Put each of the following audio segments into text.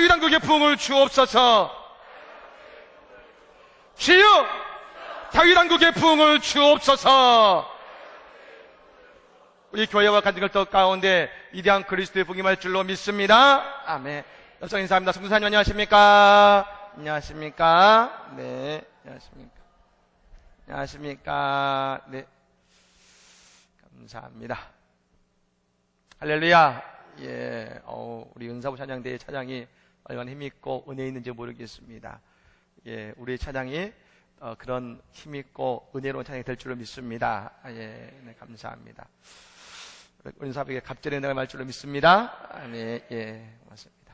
자유당국의 부흥을 주옵소서. 주여, 자유당국의 부흥을 주옵소서. 우리 교회와 가정을 더 가운데 위대한 그리스도의 복이 임할 줄로 믿습니다. 아멘. 여성 인사합니다. 성도사님 안녕하십니까? 안녕하십니까? 네, 안녕하십니까? 안녕하십니까? 네, 감사합니다. 할렐루야. 예, 우리 은사부 찬양대의 찬양이 얼마나 힘있고 은혜 있는지 모르겠습니다. 예, 우리의 찬양이 그런 힘있고 은혜로운 찬양이 될 줄로 믿습니다. 예, 네, 감사합니다. 은사부에게 갑절의 은혜가 말 줄로 믿습니다. 네, 예, 고맙습니다.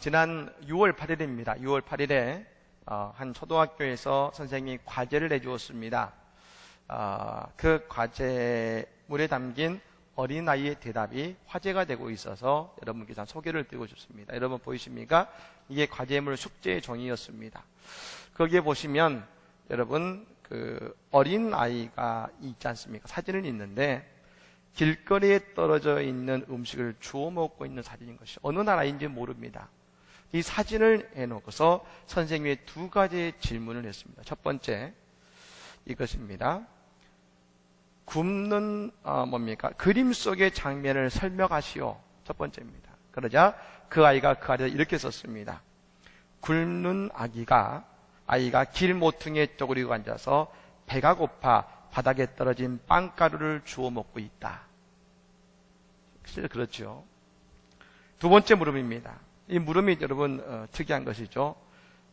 지난 6월 8일입니다. 6월 8일에 한 초등학교에서 선생님이 과제를 내주었습니다. 그 과제물에 담긴 어린아이의 대답이 화제가 되고 있어서 여러분께 소개를 드리고 싶습니다. 여러분 보이십니까? 이게 과제물 숙제의 종이었습니다. 거기에 보시면 여러분 그 어린아이가 있지 않습니까? 사진은 있는데 길거리에 떨어져 있는 음식을 주워 먹고 있는 사진인 것이 어느 나라인지 모릅니다. 이 사진을 해놓고서 선생님이 두 가지의 질문을 했습니다. 첫 번째 이것입니다. 굽는 뭡니까? 그림 속의 장면을 설명하시오. 첫 번째입니다. 그러자 그 아이가 그 아래에 이렇게 썼습니다. 굶는 아이가 길 모퉁이에 쪼그리고 앉아서 배가 고파 바닥에 떨어진 빵가루를 주워 먹고 있다. 실제 그렇죠. 두 번째 물음입니다. 이 물음이 여러분 특이한 것이죠.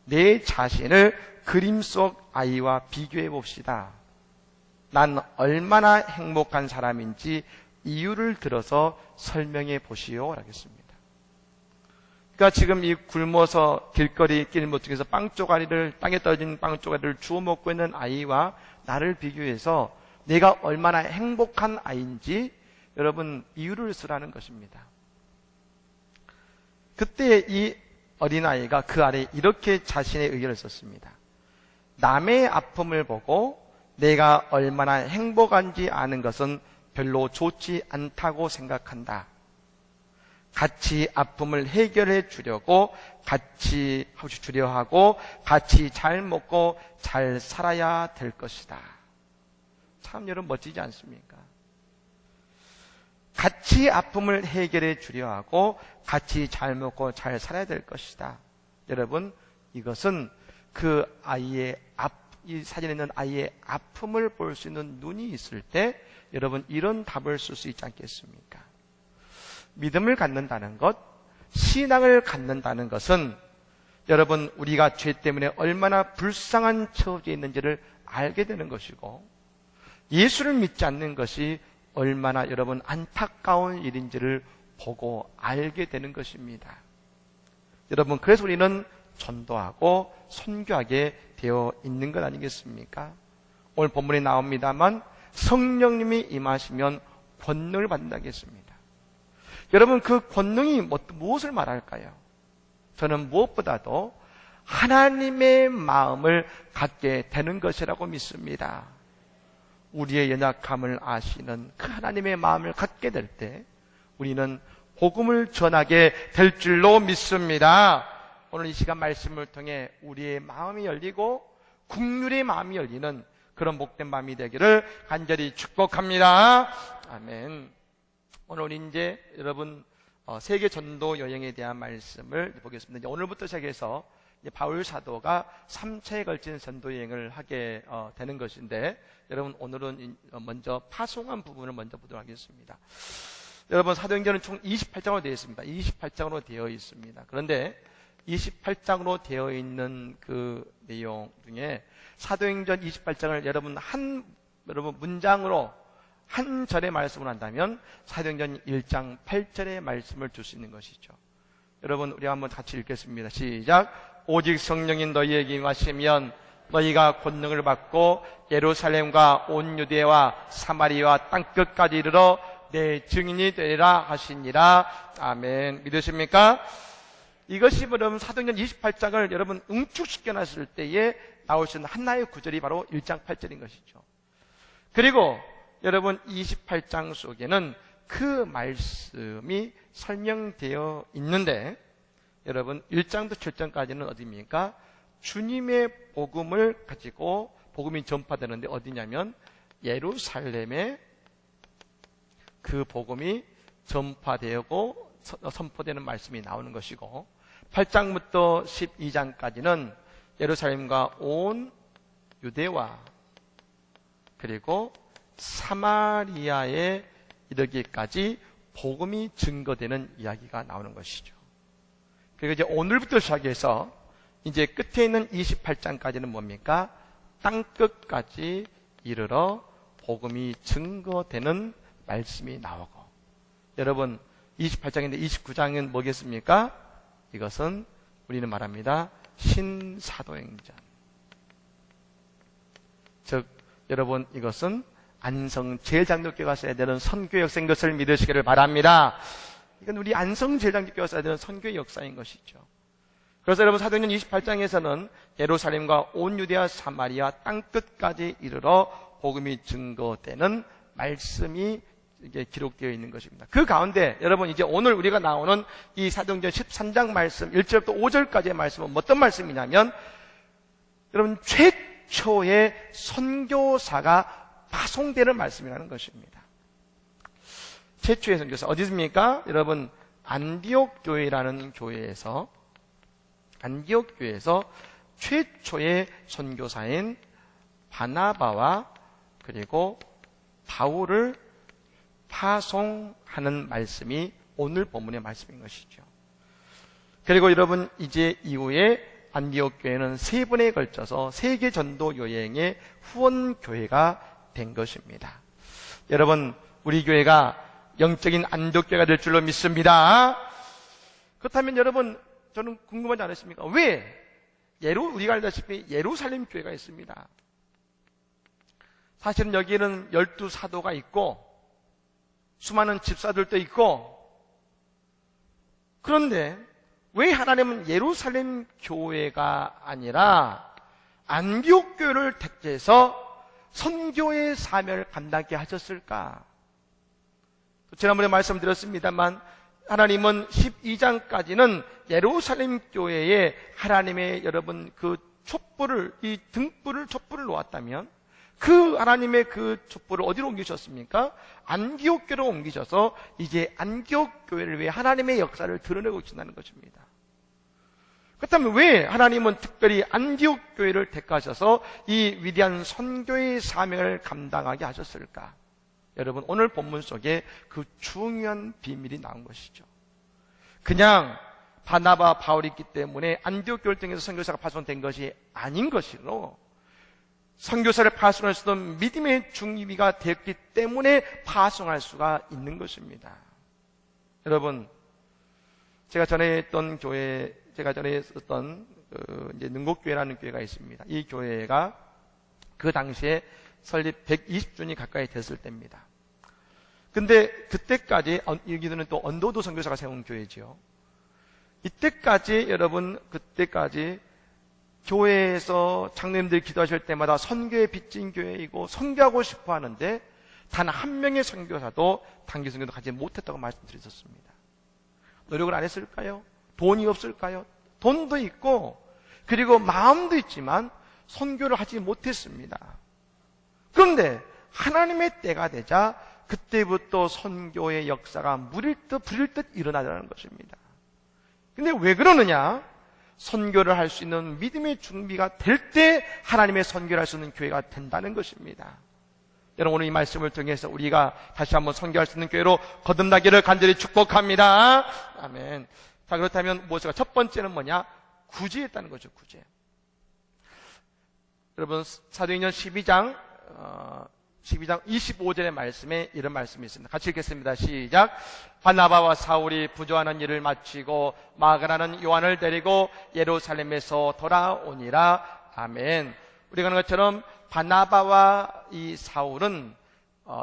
내 자신을 그림 속 아이와 비교해 봅시다. 난 얼마나 행복한 사람인지 이유를 들어서 설명해 보시오. 라겠습니다. 그러니까 지금 이 굶어서 길거리 길모퉁이에서 땅에 떨어진 빵 쪼가리를 주워 먹고 있는 아이와 나를 비교해서 내가 얼마나 행복한 아이인지 여러분 이유를 쓰라는 것입니다. 그때 이 어린아이가 그 아래 이렇게 자신의 의견을 썼습니다. 남의 아픔을 보고 내가 얼마나 행복한지 아는 것은 별로 좋지 않다고 생각한다. 같이 아픔을 해결해 주려고 같이 주려 하고 같이 잘 먹고 잘 살아야 될 것이다. 참 여러분 멋지지 않습니까? 같이 아픔을 해결해 주려 하고 같이 잘 먹고 잘 살아야 될 것이다. 여러분 이것은 그 아이의 이 사진에 있는 아이의 아픔을 볼 수 있는 눈이 있을 때 여러분 이런 답을 쓸 수 있지 않겠습니까? 믿음을 갖는다는 것, 신앙을 갖는다는 것은 여러분 우리가 죄 때문에 얼마나 불쌍한 처지에 있는지를 알게 되는 것이고 예수를 믿지 않는 것이 얼마나 여러분 안타까운 일인지를 보고 알게 되는 것입니다. 여러분 그래서 우리는 전도하고 선교하게 되어 있는 것 아니겠습니까? 오늘 본문에 나옵니다만 성령님이 임하시면 권능을 받는다고 했습니다. 여러분 그 권능이 무엇을 말할까요? 저는 무엇보다도 하나님의 마음을 갖게 되는 것이라고 믿습니다. 우리의 연약함을 아시는 그 하나님의 마음을 갖게 될 때 우리는 복음을 전하게 될 줄로 믿습니다. 오늘 이 시간 말씀을 통해 우리의 마음이 열리고 국률의 마음이 열리는 그런 복된 마음이 되기를 간절히 축복합니다. 아멘. 오늘 이제 여러분 세계 전도 여행에 대한 말씀을 보겠습니다. 오늘부터 시작해서 바울 사도가 3차에 걸친 전도 여행을 하게 되는 것인데 여러분 오늘은 먼저 파송한 부분을 먼저 보도록 하겠습니다. 여러분 사도행전은 총 28장으로 되어 있습니다. 28장으로 되어 있습니다. 그런데 28장으로 되어 있는 그 내용 중에 사도행전 28장을 여러분 문장으로 한 절의 말씀을 한다면 사도행전 1장 8절의 말씀을 줄 수 있는 것이죠. 여러분 우리 한번 같이 읽겠습니다. 시작. 오직 성령인 너희에게 임하시면 너희가 권능을 받고 예루살렘과 온 유대와 사마리아 땅끝까지 이르러 내 증인이 되리라 하시니라. 아멘. 믿으십니까? 이것이 여러분 사도행전 28장을 여러분 응축시켜 놨을 때에 나올 수 있는 하나의 구절이 바로 1장 8절인 것이죠. 그리고 여러분 28장 속에는 그 말씀이 설명되어 있는데 여러분 1장부터 7장까지는 어디입니까? 주님의 복음을 가지고 복음이 전파되는데 어디냐면 예루살렘에 그 복음이 전파되고 선포되는 말씀이 나오는 것이고, 8장부터 12장까지는 예루살렘과 온 유대와 그리고 사마리아에 이르기까지 복음이 증거되는 이야기가 나오는 것이죠. 그리고 이제 오늘부터 시작해서 이제 끝에 있는 28장까지는 뭡니까? 땅끝까지 이르러 복음이 증거되는 말씀이 나오고, 여러분 28장인데 29장은 뭐겠습니까? 이것은 우리는 말합니다. 신사도행전. 즉 여러분 이것은 안성 제일장로교가 써야 되는 선교 역사인 것을 믿으시기를 바랍니다. 이건 우리 안성 제일장로교가 써야 되는 선교의 역사인 것이죠. 그래서 여러분 사도행전 28장에서는 예루살렘과 온 유대와 사마리아 땅끝까지 이르러 복음이 증거되는 말씀이 이게 기록되어 있는 것입니다. 그 가운데 여러분 이제 오늘 우리가 나오는 이 사도행전 13장 말씀 1절부터 5절까지의 말씀은 어떤 말씀이냐면, 여러분 최초의 선교사가 파송되는 말씀이라는 것입니다. 최초의 선교사 어디 있습니까? 여러분 안디옥 교회라는 교회에서 최초의 선교사인 바나바와 그리고 바울을 파송하는 말씀이 오늘 본문의 말씀인 것이죠. 그리고 여러분 이제 이후에 안디옥 교회는 3번에 걸쳐서 세계 전도 여행의 후원 교회가 된 것입니다. 여러분 우리 교회가 영적인 안디옥 교회가 될 줄로 믿습니다. 그렇다면 여러분 저는 궁금하지 않으십니까? 왜 우리가 알다시피 예루살렘 교회가 있습니다. 사실은 여기에는 12사도가 있고 수많은 집사들도 있고, 그런데 왜 하나님은 예루살렘 교회가 아니라 안디옥 교회를 택해서 선교의 사명을 감당하게 하셨을까? 지난번에 말씀드렸습니다만 하나님은 12장까지는 예루살렘 교회에 하나님의 여러분 그 촛불을, 이 촛불을 놓았다면 그 하나님의 그 촛불을 어디로 옮기셨습니까? 안디옥 교회로 옮기셔서 이제 안디옥 교회를 위해 하나님의 역사를 드러내고 계신다는 것입니다. 그렇다면 왜 하나님은 특별히 안디옥 교회를 택하셔서 이 위대한 선교의 사명을 감당하게 하셨을까? 여러분 오늘 본문 속에 그 중요한 비밀이 나온 것이죠. 그냥 바나바, 바울이 있기 때문에 안디옥 교회를 통해서 선교사가 파송된 것이 아닌 것이로, 선교사를 파송할 수 있는 믿음의 중위가 되었기 때문에 파송할 수가 있는 것입니다. 여러분, 제가 전에 썼던 이제 능곡교회라는 교회가 있습니다. 이 교회가 그 당시에 설립 120주년이 가까이 됐을 때입니다. 근데 그때까지, 여기는 또 언도도 선교사가 세운 교회지요. 그때까지 교회에서 장로님들이 기도하실 때마다 선교에 빚진 교회이고 선교하고 싶어 하는데 단 한 명의 선교사도 단기 선교도 가지 못했다고 말씀드렸었습니다. 노력을 안 했을까요? 돈이 없을까요? 돈도 있고 그리고 마음도 있지만 선교를 하지 못했습니다. 그런데 하나님의 때가 되자 그때부터 선교의 역사가 물일 듯 불일 듯 일어나더라는 것입니다. 근데 왜 그러느냐? 선교를 할 수 있는 믿음의 준비가 될 때 하나님의 선교를 할 수 있는 교회가 된다는 것입니다. 여러분 오늘 이 말씀을 통해서 우리가 다시 한번 선교할 수 있는 교회로 거듭나기를 간절히 축복합니다. 아멘. 자, 그렇다면 무엇일까? 첫 번째는 뭐냐? 구제했다는 거죠. 구제. 여러분 사도행전 12장 25절의 말씀에 이런 말씀이 있습니다. 같이 읽겠습니다. 시작. 바나바와 사울이 부조하는 일을 마치고 마가라는 요한을 데리고 예루살렘에서 돌아오니라. 아멘. 우리가 아는 것처럼 바나바와 이 사울은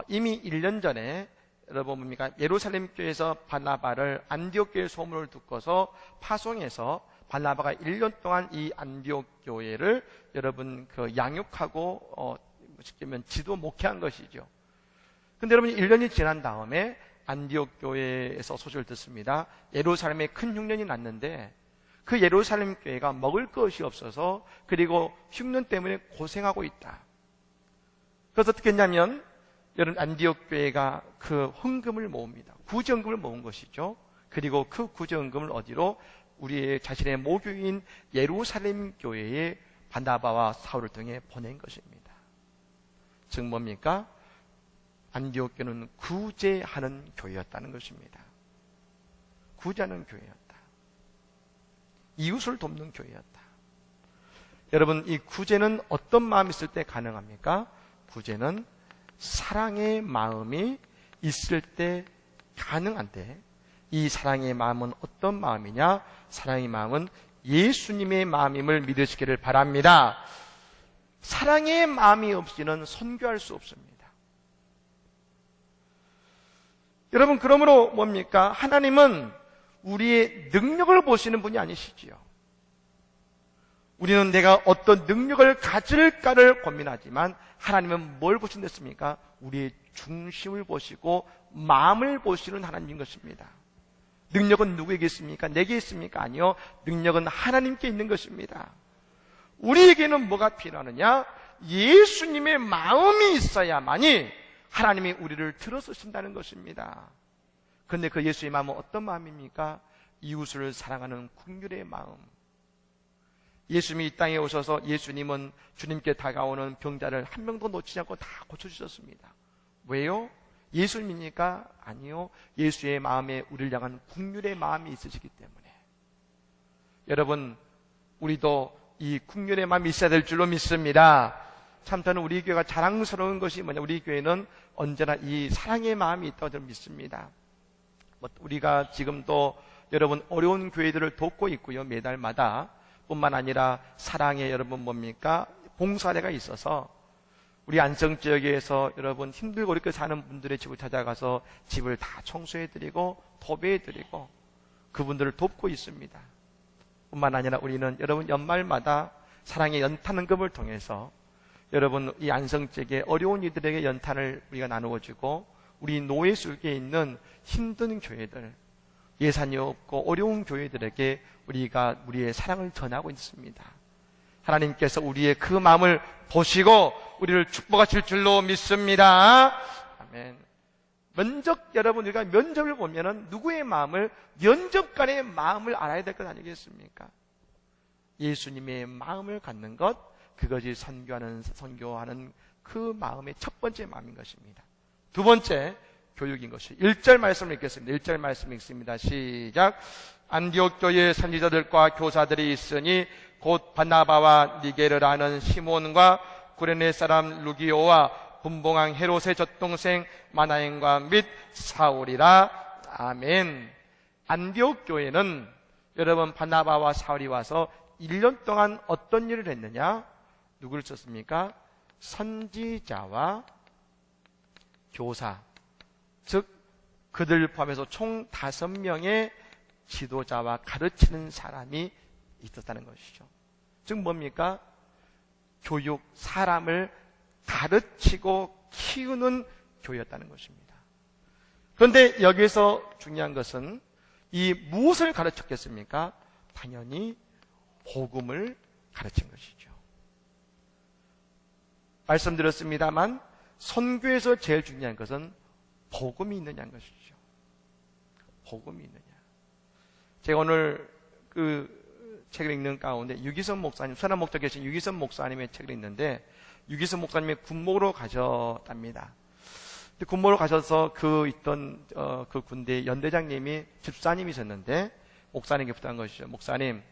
이미 1년 전에 여러분 뭡니까? 예루살렘 교회에서 바나바를 안디옥 교회 소문을 듣고서 파송해서 바나바가 1년 동안 이 안디옥 교회를 여러분 그 양육하고 쉽게 말하면 지도 목회한 것이죠. 근데 여러분 1년이 지난 다음에 안디옥 교회에서 소식을 듣습니다. 예루살렘에 큰 흉년이 났는데 그 예루살렘 교회가 먹을 것이 없어서 그리고 흉년 때문에 고생하고 있다. 그래서 어떻게 했냐면 여러분 안디옥 교회가 그 헌금을 모읍니다. 구제헌금을 모은 것이죠. 그리고 그 구제헌금을 어디로? 우리의 자신의 모교인 예루살렘 교회에 바나바와 사울을 통해 보낸 것입니다. 즉 뭡니까? 안디옥 교회는 구제하는 교회였다는 것입니다. 구제하는 교회였다. 이웃을 돕는 교회였다. 여러분, 이 구제는 어떤 마음이 있을 때 가능합니까? 구제는 사랑의 마음이 있을 때 가능한데, 이 사랑의 마음은 어떤 마음이냐? 사랑의 마음은 예수님의 마음임을 믿으시기를 바랍니다. 사랑의 마음이 없이는 선교할 수 없습니다. 여러분, 그러므로 뭡니까? 하나님은 우리의 능력을 보시는 분이 아니시지요. 우리는 내가 어떤 능력을 가질까를 고민하지만 하나님은 뭘 보신댔습니까? 우리의 중심을 보시고 마음을 보시는 하나님인 것입니다. 능력은 누구에게 있습니까? 내게 있습니까? 아니요. 능력은 하나님께 있는 것입니다. 우리에게는 뭐가 필요하느냐? 예수님의 마음이 있어야만이 하나님이 우리를 들어서신다는 것입니다. 그런데 그 예수의 마음은 어떤 마음입니까? 이웃을 사랑하는 긍휼의 마음. 예수님이 이 땅에 오셔서 예수님은 주님께 다가오는 병자를 한 명도 놓치지 않고 다 고쳐주셨습니다. 왜요? 예수님입니까? 아니요. 예수의 마음에 우리를 향한 긍휼의 마음이 있으시기 때문에. 여러분, 우리도 이 긍휼의 마음이 있어야 될 줄로 믿습니다. 참 저는 우리 교회가 자랑스러운 것이 뭐냐? 우리 교회는 언제나 이 사랑의 마음이 있다고 저는 믿습니다. 우리가 지금도 여러분 어려운 교회들을 돕고 있고요. 매달마다 뿐만 아니라 사랑의 여러분 뭡니까? 봉사대가 있어서 우리 안성 지역에서 여러분 힘들고 어렵게 사는 분들의 집을 찾아가서 집을 다 청소해드리고 도배해드리고 그분들을 돕고 있습니다. 뿐만 아니라 우리는 여러분 연말마다 사랑의 연탄헌금을 통해서 여러분 이 안성 지역의 어려운 이들에게 연탄을 우리가 나누어주고 우리 노예 속에 있는 힘든 교회들, 예산이 없고 어려운 교회들에게 우리가 우리의 사랑을 전하고 있습니다. 하나님께서 우리의 그 마음을 보시고 우리를 축복하실 줄로 믿습니다. 아멘. 여러분 우리가 면접을 보면은 누구의 마음을, 면접관의 마음을 알아야 될 것 아니겠습니까? 예수님의 마음을 갖는 것, 그것이 선교하는 그 마음의 첫 번째 마음인 것입니다. 두 번째 교육인 것이 1절 말씀을 읽겠습니다. 1절 말씀 읽습니다. 시작. 안디옥 교회의 선지자들과 교사들이 있으니 곧 바나바와 니게를 아는 시몬과 구레네 사람 루기오와 분봉왕 헤롯의 젖동생 마나엔과 및 사울이라. 아멘. 안디옥 교회는 여러분 바나바와 사울이 와서 1년 동안 어떤 일을 했느냐? 누구를 썼습니까? 선지자와 교사, 즉 그들 포함해서 총 5명의 지도자와 가르치는 사람이 있었다는 것이죠. 즉 뭡니까? 교육, 사람을 가르치고 키우는 교회였다는 것입니다. 그런데 여기서 중요한 것은 이 무엇을 가르쳤겠습니까? 당연히 복음을 가르친 것이죠. 말씀드렸습니다만 선교에서 제일 중요한 것은 복음이 있느냐는 것이죠. 복음이 있느냐. 제가 오늘 그 책을 읽는 가운데 유기선 목사님, 선한 목자 계신 유기선 목사님의 책을 읽는데 유기선 목사님이 군목으로 가셨답니다. 군목으로 가셔서 그 군대 연대장님이 집사님이셨는데 목사님께 부탁한 것이죠. 목사님,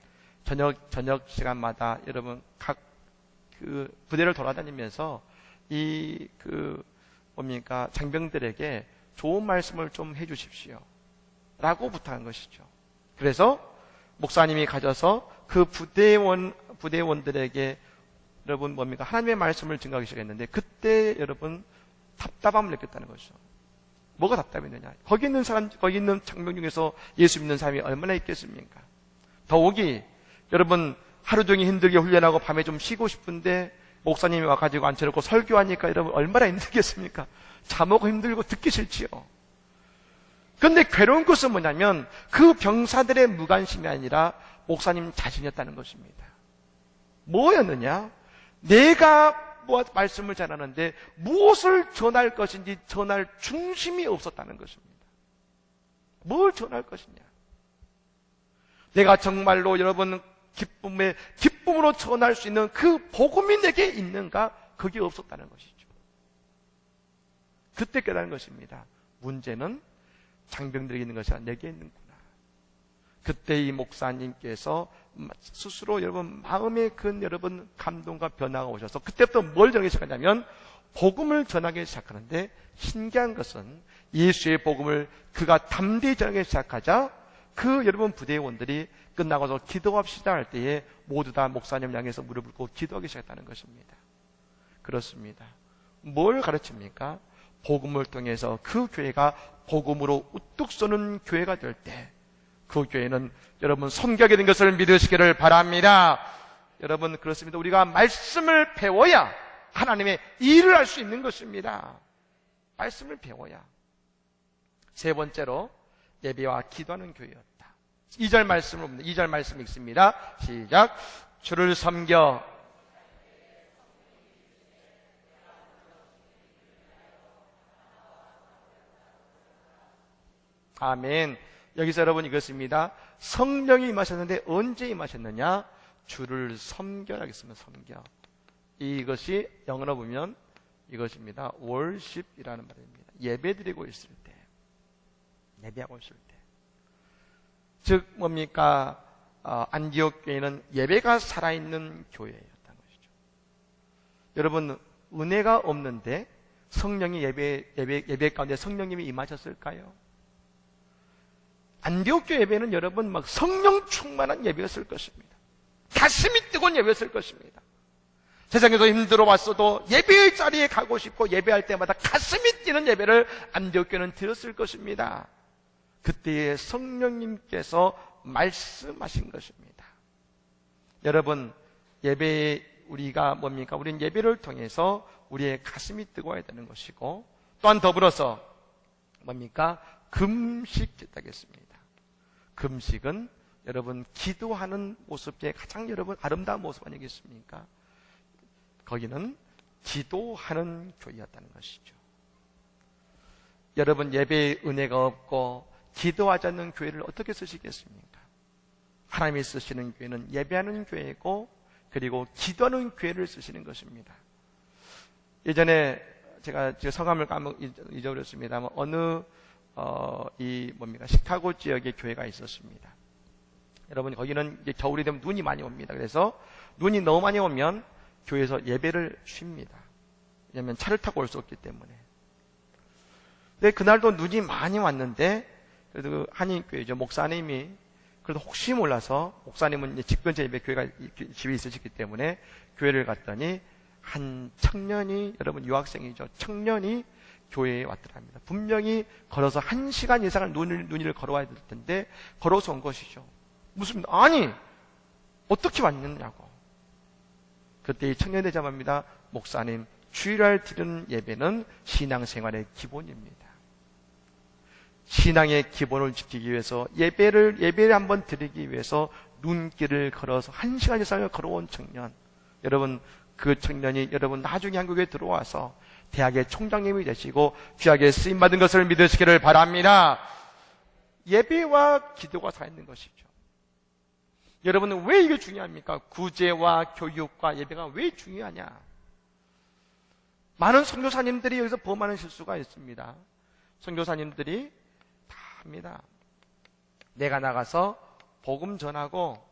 저녁 시간마다 여러분 각 그 부대를 돌아다니면서 장병들에게 좋은 말씀을 좀 해주십시오. 라고 부탁한 것이죠. 그래서 목사님이 가셔서 그 부대원들에게 여러분 하나님의 말씀을 증거하기 시작했는데 그때 여러분 답답함을 느꼈다는 것이죠. 뭐가 답답했느냐? 거기 있는 장병 중에서 예수 믿는 사람이 얼마나 있겠습니까? 더욱이 여러분 하루 종일 힘들게 훈련하고 밤에 좀 쉬고 싶은데 목사님이 와가지고 앉혀놓고 설교하니까 여러분 얼마나 힘들겠습니까? 잠오고 힘들고 듣기 싫지요. 그런데 괴로운 것은 뭐냐면 그 병사들의 무관심이 아니라 목사님 자신이었다는 것입니다. 뭐였느냐? 내가 말씀을 전하는데 무엇을 전할 것인지 전할 중심이 없었다는 것입니다. 뭘 전할 것이냐? 내가 정말로 여러분 기쁨으로 전할 수 있는 그 복음이 내게 있는가? 그게 없었다는 것이죠. 그때 깨달은 것입니다. 문제는 장병들에게 있는 것이 아니라 내게 있는구나. 그때 이 목사님께서 스스로 여러분 마음의 큰 여러분 감동과 변화가 오셔서 그때부터 뭘 전하기 시작하냐면 복음을 전하기 시작하는데, 신기한 것은 예수의 복음을 그가 담대히 전하기 시작하자 그 여러분 부대원들이 끝나고서 기도합시다 할 때에 모두 다 목사님을 향해서 무릎을 꿇고 기도하기 시작했다는 것입니다. 그렇습니다. 뭘 가르칩니까? 복음을 통해서 그 교회가 복음으로 우뚝 서는 교회가 될 때 그 교회는 여러분 성격이 된 것을 믿으시기를 바랍니다. 여러분 그렇습니다. 우리가 말씀을 배워야 하나님의 일을 할 수 있는 것입니다. 말씀을 배워야. 세 번째로 예배와 기도하는 교회였다. 2절 말씀을 봅니다. 2절 말씀 읽습니다. 시작. 주를 섬겨 아멘. 여기서 여러분 이것입니다. 성령이 임하셨는데 언제 임하셨느냐? 주를 섬겨라겠습니다. 섬겨. 이것이 영어로 보면 이것입니다. worship이라는 말입니다. 예배드리고 있을 때, 예배하고 있을 때. 즉 뭡니까? 안디옥 교회는 예배가 살아있는 교회였다는 것이죠. 여러분 은혜가 없는데 성령이 예배 가운데 성령님이 임하셨을까요? 안디옥 교회 예배는 여러분 막 성령 충만한 예배였을 것입니다. 가슴이 뜨거운 예배였을 것입니다. 세상에서 힘들어 왔어도 예배의 자리에 가고 싶고 예배할 때마다 가슴이 뛰는 예배를 안디옥 교회는 드렸을 것입니다. 그때에 성령님께서 말씀하신 것입니다. 여러분 예배에 우리가 뭡니까? 우리는 예배를 통해서 우리의 가슴이 뜨거워야 되는 것이고, 또한 더불어서 뭡니까? 금식했다겠습니다. 금식은 여러분 기도하는 모습 중에 가장 여러분 아름다운 모습 아니겠습니까? 거기는 기도하는 교회였다는 것이죠. 여러분 예배에 은혜가 없고 기도하지 않는 교회를 어떻게 쓰시겠습니까? 하나님이 쓰시는 교회는 예배하는 교회고 그리고 기도하는 교회를 쓰시는 것입니다. 예전에 제가 성함을 잊어버렸습니다만 어느 시카고 지역에 교회가 있었습니다. 여러분 거기는 이제 겨울이 되면 눈이 많이 옵니다. 그래서 눈이 너무 많이 오면 교회에서 예배를 쉽니다. 왜냐하면 차를 타고 올 수 없기 때문에. 근데 그날도 눈이 많이 왔는데 그래도 그 한인교회죠. 목사님이 그래도 혹시 몰라서 목사님은 이제 집 근처에 교회가 집에 있으시기 때문에 교회를 갔더니 한 청년이, 여러분 유학생이죠. 청년이 교회에 왔더랍니다. 분명히 걸어서 1시간 이상을 눈을 걸어와야 될 텐데 걸어서 온 것이죠. 무슨 아니 어떻게 왔느냐고. 그때 이 청년이 대답합니다. 목사님, 주일날 드리는 예배는 신앙생활의 기본입니다. 신앙의 기본을 지키기 위해서 예배를 한번 드리기 위해서 눈길을 걸어서 1시간 이상을 걸어온 청년. 여러분 그 청년이 여러분 나중에 한국에 들어와서 대학의 총장님이 되시고 귀하게 쓰임받은 것을 믿으시기를 바랍니다. 예배와 기도가 살아있는 것이죠. 여러분은 왜 이게 중요합니까? 구제와 교육과 예배가 왜 중요하냐? 많은 선교사님들이 여기서 범하는 실수가 있습니다. 선교사님들이 다 합니다. 내가 나가서 복음 전하고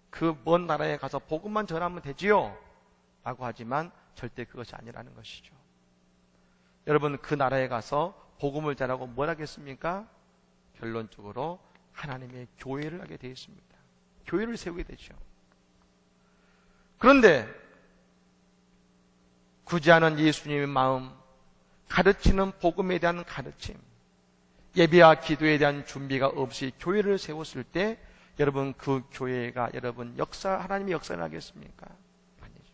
그 먼 나라에 가서 복음만 전하면 되지요 라고 하지만 절대 그것이 아니라는 것이죠. 여러분 그 나라에 가서 복음을 전하고 뭘 하겠습니까? 결론적으로 하나님의 교회를 하게 되어 있습니다. 교회를 세우게 되죠. 그런데 구제하는 예수님의 마음, 가르치는 복음에 대한 가르침, 예배와 기도에 대한 준비가 없이 교회를 세웠을 때 여러분 그 교회가 여러분 하나님의 역사를 하겠습니까? 아니죠.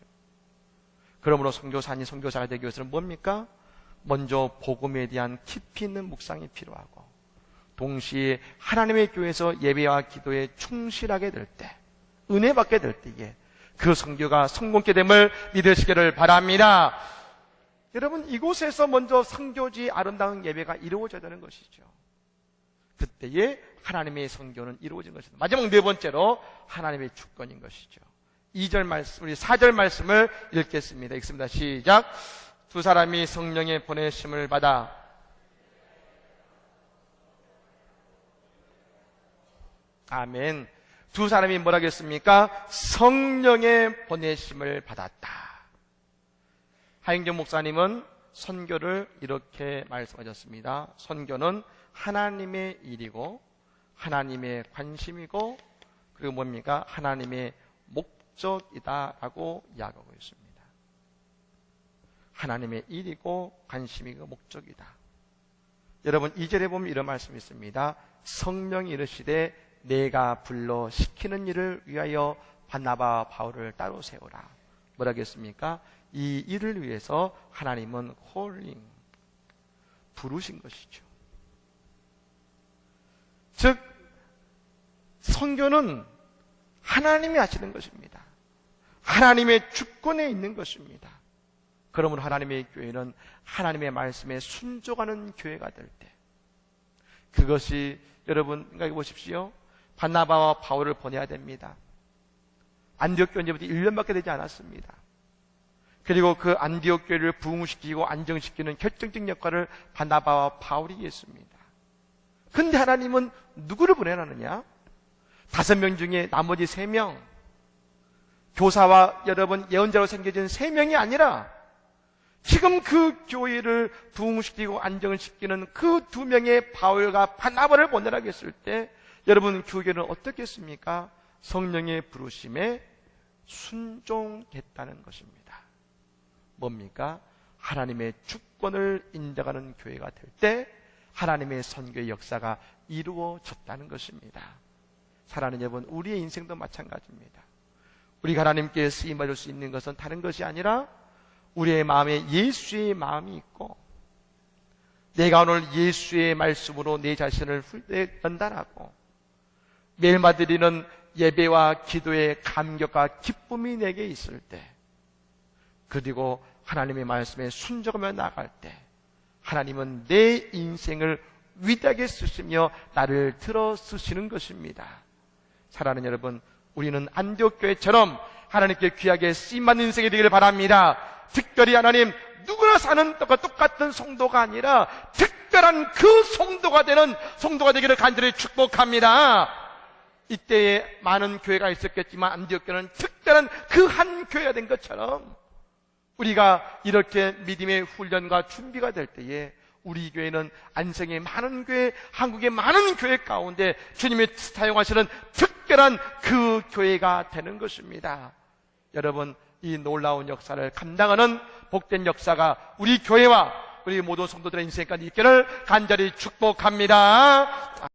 그러므로 선교사가 되기 위해서는 뭡니까? 먼저 복음에 대한 깊이 있는 묵상이 필요하고 동시에 하나님의 교회에서 예배와 기도에 충실하게 될 때, 은혜 받게 될 때에 그 선교가 성공케 됨을 믿으시기를 바랍니다. 여러분, 이곳에서 먼저 선교지 아름다운 예배가 이루어져야 되는 것이죠. 그때에 하나님의 선교는 이루어진 것입니다. 마지막 네 번째로 하나님의 주권인 것이죠. 2절 말씀, 우리 4절 말씀을 읽겠습니다. 읽습니다. 시작. 두 사람이 성령의 보내심을 받아 아멘. 두 사람이 뭐라겠습니까? 성령의 보내심을 받았다. 하영정 목사님은 선교를 이렇게 말씀하셨습니다. 선교는 하나님의 일이고 하나님의 관심이고 그리고 뭡니까? 하나님의 목적이다라고 이야기하고 있습니다. 하나님의 일이고 관심이고 목적이다. 여러분 2절에 보면 이런 말씀이 있습니다. 성령이 이르시되 내가 불러 시키는 일을 위하여 바나바와 바울을 따로 세우라. 뭐라겠습니까? 이 일을 위해서 하나님은 콜링, 부르신 것이죠. 즉 선교는 하나님이 하시는 것입니다. 하나님의 주권에 있는 것입니다. 그러므로 하나님의 교회는 하나님의 말씀에 순종하는 교회가 될 때, 그것이 여러분 생각해 보십시오. 바나바와 바울을 보내야 됩니다. 안디옥 교회 이제부터 1년밖에 되지 않았습니다. 그리고 그 안디옥 교회를 부흥시키고 안정시키는 결정적 역할을 바나바와 바울이 했습니다. 근데 하나님은 누구를 보내라느냐? 5명 중에 나머지 3명, 교사와 여러분 예언자로 생겨진 3명이 아니라 지금 그 교회를 부흥시키고 안정을 시키는 그 2명의 바울과 바나바를 보내라고 했을 때 여러분 교회는 어떻겠습니까? 성령의 부르심에 순종했다는 것입니다. 뭡니까? 하나님의 주권을 인정하는 교회가 될 때 하나님의 선교의 역사가 이루어졌다는 것입니다. 사랑하는 여러분, 우리의 인생도 마찬가지입니다. 우리가 하나님께 쓰임받을 수 있는 것은 다른 것이 아니라 우리의 마음에 예수의 마음이 있고 내가 오늘 예수의 말씀으로 내 자신을 훈련한다라고 매일마다 드리는 예배와 기도의 감격과 기쁨이 내게 있을 때, 그리고 하나님의 말씀에 순종하며 나아갈 때 하나님은 내 인생을 위대하게 쓰시며 나를 들어 쓰시는 것입니다. 사랑하는 여러분, 우리는 안디옥교회처럼 하나님께 귀하게 쓰임받는 인생이 되기를 바랍니다. 특별히 하나님 누구나 사는 것과 똑같은 성도가 아니라 특별한 그 성도가 되는 성도가 되기를 간절히 축복합니다. 이때에 많은 교회가 있었겠지만 안디옥교회는 특별한 그 한 교회가 된 것처럼 우리가 이렇게 믿음의 훈련과 준비가 될 때에 우리 교회는 안성의 많은 교회, 한국의 많은 교회 가운데 주님이 사용하시는 특별한 그 교회가 되는 것입니다. 여러분, 이 놀라운 역사를 감당하는 복된 역사가 우리 교회와 우리 모든 성도들의 인생까지 있기를 간절히 축복합니다.